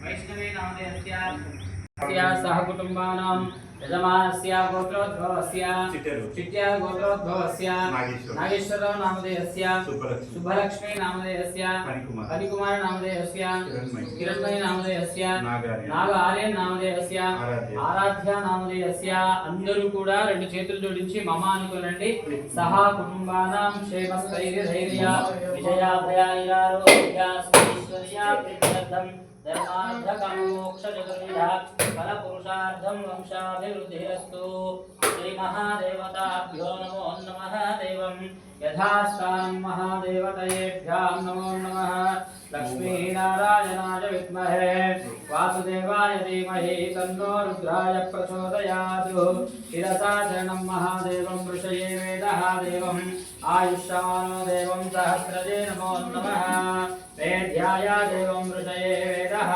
वैष्णवे नामधेयस्य सह कुटुंबानां यजमानस्य गोत्रोद्भवस्य चिट्या गोत्रोद्भवस्य नागेश्वरराव नामधेयस्य शुभलक्ष्मी नामधेयस्य हरिकुमार नामधेयस्य किरणमयी नामधेयस्य नाग आर्यन नामधेयस्य आराध्य नामधेयस्य అందరూ కూడా రెండు చేతులు జోడించి మమ అనుకోనండి సహా కుటుంబానాం క్షేమస్థైర్య ధైర్య విజయాభయారోగ్య ఐశ్వర్య ప్రీత్యర్థం धर्मार्थकामोक्षजगन्निधः फलपुरुषार्थं वंशाभिवृद्धिरस्तु श्रीमहादेवताभ्यो नमो नमः देवं यथास्थानं महादेवतयेभ्यां नमो नमः लक्ष्मीनारायणाय विद्महे वासुदेवाय धीमहि तन्नो रुद्राय प्रचोदयात् शिरसा शरणं महादेवं ऋषये वेदः देवम् आयुष्मानो देवं सहस्रजे नमो नमः वेद्याय देवं ऋषये वेदः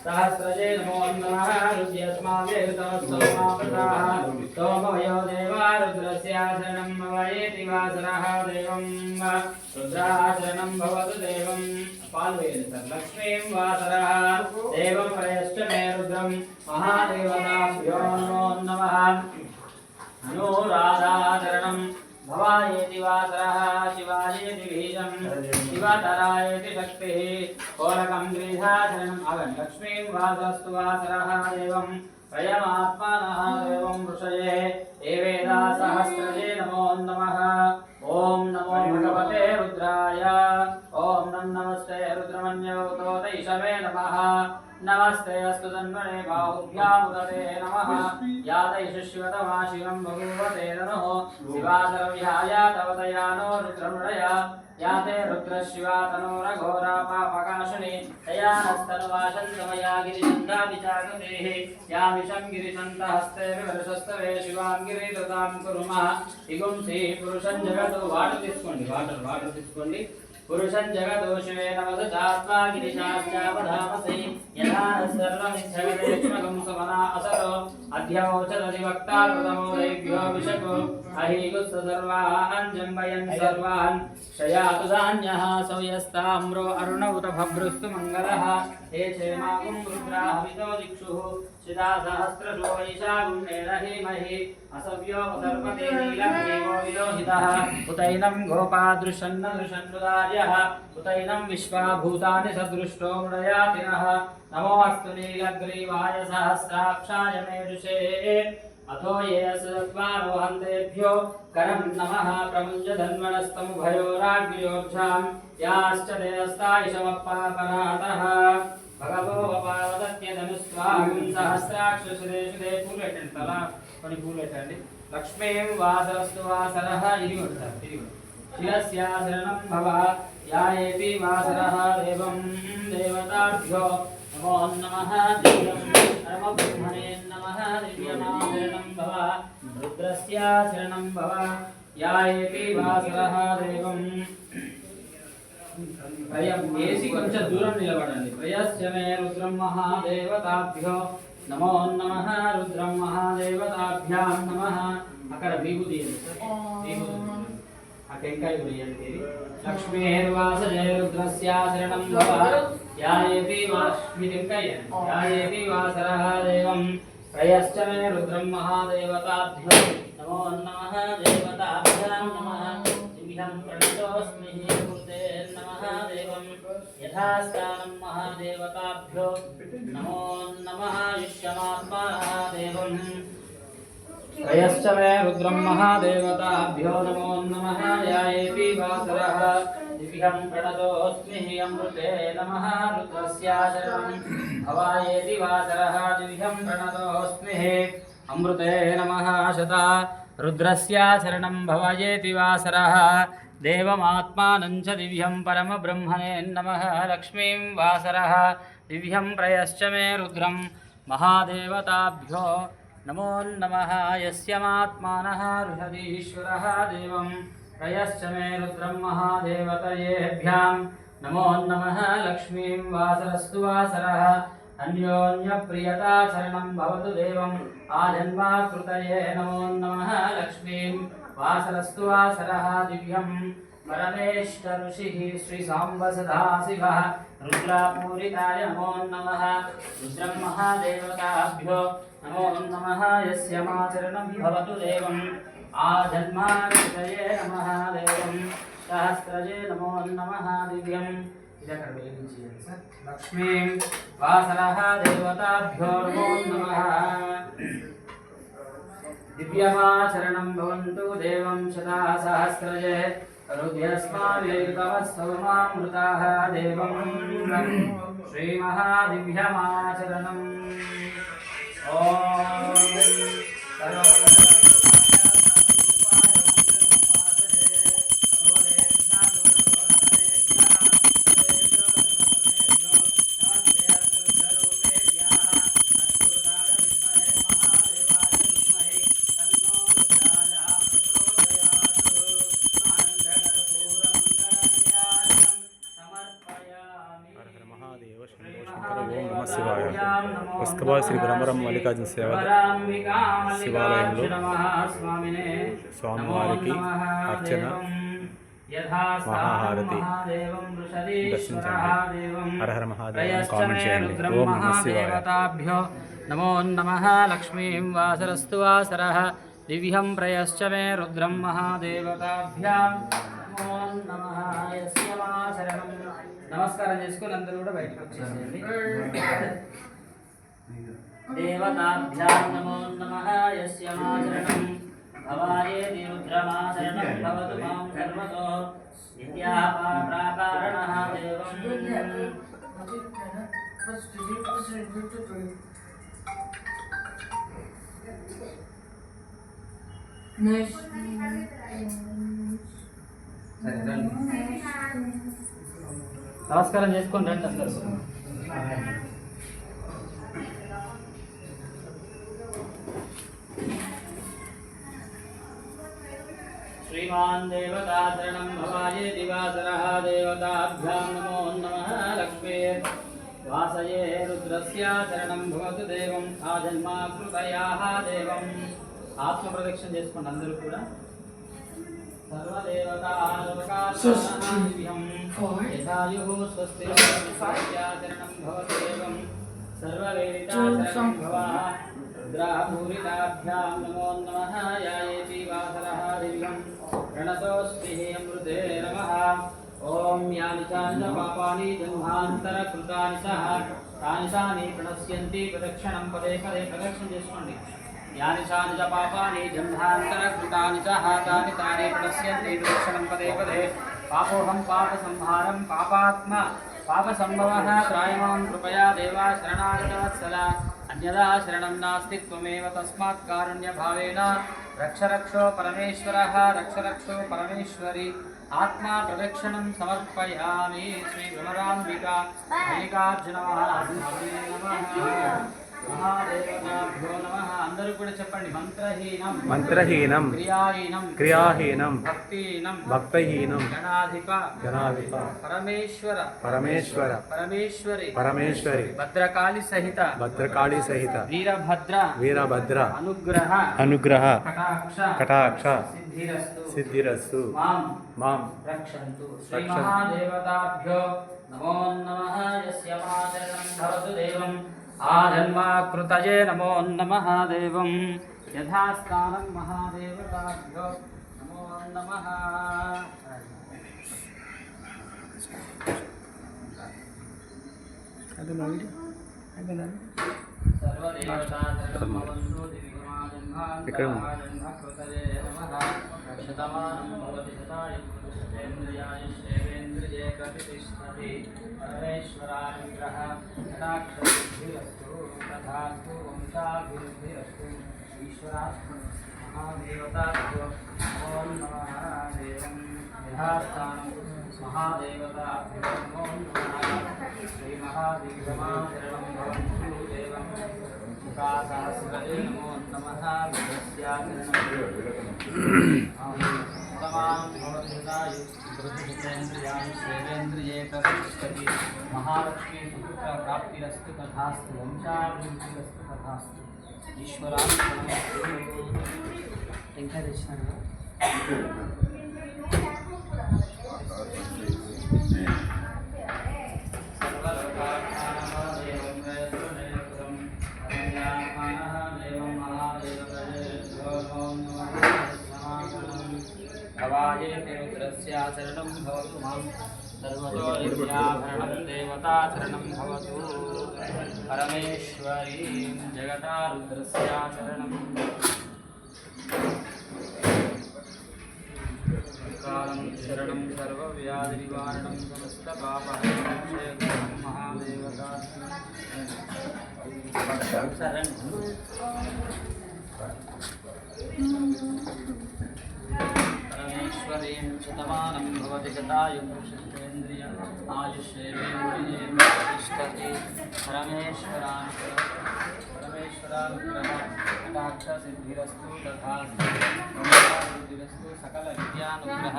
सहस्रजे नमो नमः रुद्यस्मावेतमस्तोमापृताः सोमवयो देवा रुद्रस्य शरणं वयेति वासरः देवं रुद्राचरणं भवतु देवं लक्ष्मीं वासरः देवं प्रयश्च मे रुद्रं महादेवताभ्यो नमो नमः अनुराधाचरणं भवायेति वासरः शिवायेति बीजं शिवतरायेति शक्तिः कोलकं गृहाचरणम् अगन् लक्ष्मीं वासस्तु वासरः देवं प्रयमात्मानः देवं ऋषये एवेदा सहस्रजे नमो नमः ॐ नमो भगवते रुद्राय ॐ नमस्ते रुद्रमन्यवतोतैषवे नमः नमस्ते अस्तु तन्मने बाहुभ्यामुदते नमः यादैशिष्यतमा शिवं बभूवते नमः शिवासरव्याय तवतयानो रुद्रमृडय याते रुद्रशिवा तनोरघोरा पापकाशने तया नस्तनवाशन्तमया गिरिशन्ताभिचाकृतेः यामिषं गिरिशन्तहस्ते विवर्षस्तवे शिवां गिरिदतां कुर्मः इगुंसि पुरुषं जगतो वाटर తీసుకోండి पुरुषं जगतो शिवे नमसात्मा गिरिशाश्चावधामसि यथा सर्वमिच्छगतेष्मगं सुमना असरो अध्यमोचदधिवक्ता कृतमोदैभ्यो विशको अहीगुस्स सर्वान् जम्बयन् सर्वान् क्षयातु धान्यः सौयस्ताम्रो अरुणौत भभ्रुस्तु मङ्गलः हे क्षेमागुं रुद्राहवितो दिक्षुः शिदा सहस्रशो वैशागुण्डेन हेमहि असव्यो सर्पते नीलग्रीवो विलोहितः उतैनं गोपादृशन्न दृशन्नुदार्यः उतैनं विश्वाभूतानि सदृष्टो मृडयातिनः नमोऽस्तु नीलग्रीवाय सहस्राक्षाय मेरुषे अथो ये अस्वारोहन्तेभ्यो करं नमः प्रमुञ्च धन्वनस्तमुभयोराग्र्योर्झां याश्च देवस्तायिषमप्पापनातः भगवो वपावदत्यधनुस्वाहं सहस्राक्षश्रेषुदे पूलेटंడి తల కొన్ని పూలేటండి లక్ష్మీం వాసరస్తు వాసరః ఇది ఉంటారు శిరస్యాశరణం భవ యాయేతి వాసరః దేవం దేవతాభ్యో నమో నమః దివ్యం పరమబ్రహ్మణే నమః దివ్యమాశరణం భవ రుద్రస్యాశరణం భవ యాయేతి వాసరః దేవం ఏసి కొంచెం దూరం నిలబడండి ప్రయస్య మే రుద్రం మహాదేవతాభ్యో నమో నమః రుద్రం మహాదేవతాభ్యాం నమః అక్కడ విభూతి ఆ టెంకాయ గురియండి లక్ష్మీర్వాసజే రుద్రస్యాశరణం భవ యాయేతి వాస్మి టెంకాయ యాయేతి వాసరః దేవం ప్రయశ్చ మే రుద్రం మహాదేవతాభ్యో నమో నమః దేవతాభ్యాం నమః దివ్యం ప్రణతోస్మి नमः देवं यथास्थानं महादेवताभ्यो नमो नमः युष्यमात्मानः देवं प्रयश्च मे रुद्रं महादेवताभ्यो नमो नमः यायेति वासरः दिव्यं प्रणतोऽस्मि अमृते नमः रुद्रस्याशरणं भवायेति वासरः दिव्यं प्रणतोऽस्मि अमृते नमः शता रुद्रस्याशरणं भवायेति वासरः देवमात्मानं च दिव्यं परमब्रह्मणे नमः लक्ष्मीं वासरः दिव्यं प्रयश्च मे रुद्रं महादेवताभ्यो नमो नमः यस्यमात्मानः ऋषधीश्वरः देवं प्रयश्च मे रुद्रं महादेवतयेभ्यां नमो नमः लक्ष्मीं वासरस्तु वासरः अन्योन्यप्रियताचरणं भवतु देवम् आजन्माकृतये नमो नमः लक्ष्मीं वासरस्तु वासरः दिव्यं परमेष्ठ ऋषिः श्री सांब सदाशिवः रुद्रापूरिताय नमो नमः रुद्रं महादेवताभ्यो नमो नमः यस्य माचरणं भवतु देवम् आजन्माकृतये नमः देवं सहस्रजे नमो नमः दिव्यम् लक्ष्मीं वासरः देवताभ्यो नमो नमः दिव्यमाचरणं भवन्तु देवं शता सहस्रजे हृदयस्माभिर्तवस्तवमामृताः देवं श्रीमहादिव्यमाचरणम् ॐ వస్కబా శ్రీ బ్రహ్మరం మల్లికార్జున శివాలయంలో స్వామివారికి అర్చన మహాహారతి దర్శించండి. హర హర మహాదేవ కామెంట్ చేయండి. ఓం నమః శివాయ. నమో నమః లక్ష్మీం వాసరస్తు వాసరః దివ్యం ప్రయశ్చ మే రుద్రం మహాదేవతాభ్యాం నమో నమః యస్య మాచరణం. నమస్కారం చేసుకుని అందరూ కూడా బయటకు వచ్చేసేయండి. దేవతాభ్యాం నమో నమః యస్య మాచరణం భవాయేతి రుద్రమాచరణం భవతు మాం సర్వతో విద్యాపాప్రాకారణః దేవం నమస్కారం చేసుకొని రండి అందరూ. श्रीमान देवताचरणं भवाये दिवासरः देवताभ्यां नमो नमः लक्ष्मे वासये रुद्रस्याचरणं भवतु देवं आजन्माकृतयाः देवम् आत्मप्रदक्षिण చేసుకొని అందరూ కూడా सर्वदेवतादिव्यं यथायुः स्वस्तिर्याचरणं भवतु देवं सर्ववेदिताचरणं भवः रुद्रापूरिताभ्यां नमो नमः यायेति वासरः दिव्यं प्रणतोऽस्ति अमृते नमः ॐ यानि चानि पापानि जन्मान्तरकृतानि सह तानि तानि प्रणश्यन्ति प्रदक्षिणं पदे पदे प्रदक्षिणं చేసుకోండి. यानि चानि च पापानि जन्मान्तरकृतानि सह तानि तानि प्रणश्यन्ति प्रदक्षिणं पदे पदे पापोऽहं पापसंहारं पापात्मा पापसंभवः त्रायमां कृपया देवा शरणागतवत्सला अन्यदा शरणं नास्ति त्वमेव तस्मात् कारुण्यभावेन रक्ष रक्षो परमेश्वरः रक्ष रक्षो परमेश्वरी आत्मा प्रदक्षिणं समर्पयामि. श्री भ्रमराम्बिका मल्लिकार्जुन महादेवाय नमः. महादेवताभ्यो नमः. అందరూ కూడా చెప్పండి. మంత్రహీనం క్రియాహీనం భక్తిహీనం గణాధిప పరమేశ్వరి భద్రకాళి సహిత వీరభద్ర అనుగ్రహ కటాక్ష సిద్ధిరస్తు మాం రక్షంతు. శ్రీ మహాదేవతాభ్యో నమో నమః యస్య మాచరణం భవతు దేవం ఆజన్మాకృతయే నమో నమః దేవం యథాస్థానం మహాదేవతాభ్యో నమో నమః. ఇక్కడ परमेश्वरानुग्रह कटाक्षसिद्धिरस्तु तथास्तु वंशाभिवृद्धिरस्तु. ईश्वरास्तु महादेवताभ्यो नमो नमः देवं यथास्थानं महादेवताभ्यो नमो नमः. श्रीमहादेवमाचरणं भवन्तु देवं मुखासहस्रजे नमो नमः. महालक्ष्मी सुपुत्र प्राप्तिरस्तु तथास्तु वंशाभिवृद्धिरस्तु तथास्तु. ईश्वरानुग्रहं ఇంకా తెచ్చినారు. रुद्रस्याचरणं भवतु मां सर्वतो विद्याभरणं देवताचरणं भवतु परमेश्वरीं जगता रुद्रस्याचरणं कालं शरणं सर्वव्याधिनिवारणं समस्तपापहरणं महादेवता परमेश्वरीं शतमानं भवति गतायुषेन्द्रिय आयुष्येवेन्द्रिये तिष्ठति परमेश्वरानुग्रह कटाक्षसिद्धिरस्तु तथास्तु सिद्धिरस्तु सकलविद्यानुग्रह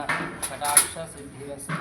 कटाक्षसिद्धिरस्तु